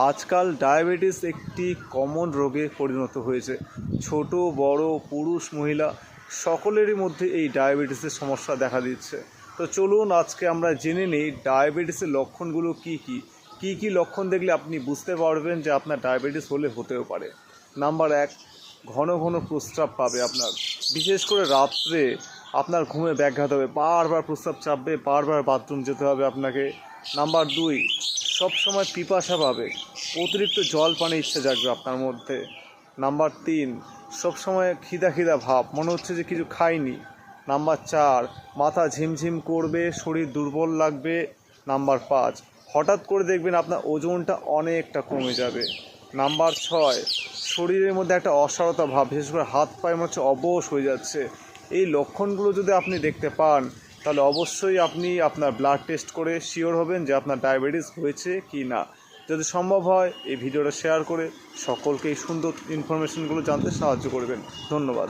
আজকাল ডায়াবেটিস একটি কমন রোগে পরিণত হয়েছে। ছোট বড় পুরুষ মহিলা সকলেরই মধ্যে এই ডায়াবেটিসের সমস্যা দেখা দিচ্ছে। তো চলুন আজকে আমরা জেনে নিই ডায়াবেটিসের লক্ষণগুলো কী কী লক্ষণ দেখলে আপনি বুঝতে পারবেন যে আপনার ডায়াবেটিস হতেও পারে। নাম্বার 1, ঘন ঘন প্রস্রাব পাবে আপনার, বিশেষ করে রাত্রে আপনার ঘুমে ব্যাঘাত হবে, বারবার প্রস্রাব চাপবে, বারবার বাথরুম যেতে হবে আপনাকে। নাম্বার 2, সবসময় পিপাসা পাবে, অতিরিক্ত জল পানি ইচ্ছে জাগবে আপনার মধ্যে। নাম্বার 3, সবসময় খিদা ভাব, মনে হচ্ছে যে কিছু খাইনি। নাম্বার 4, মাথা ঝিমঝিম করবে, শরীর দুর্বল লাগবে। নাম্বার 5, হঠাৎ করে দেখবেন আপনার ওজনটা অনেকটা কমে যাবে। নাম্বার 6, শরীরের মধ্যে একটা অসাড়তা ভাব, বিশেষ করে হাত পায়ে মনে হচ্ছে অবশ হয়ে যাচ্ছে। এই লক্ষণগুলো যদি আপনি দেখতে পান তাহলে অবশ্যই আপনি আপনার ব্লাড টেস্ট করে শিওর হবেন যে আপনার ডায়াবেটিস হয়েছে কি না। যদি সম্ভব হয় এই ভিডিওটা শেয়ার করে সকলকে এই সুন্দর ইনফরমেশনগুলো জানতে সাহায্য করবেন। ধন্যবাদ।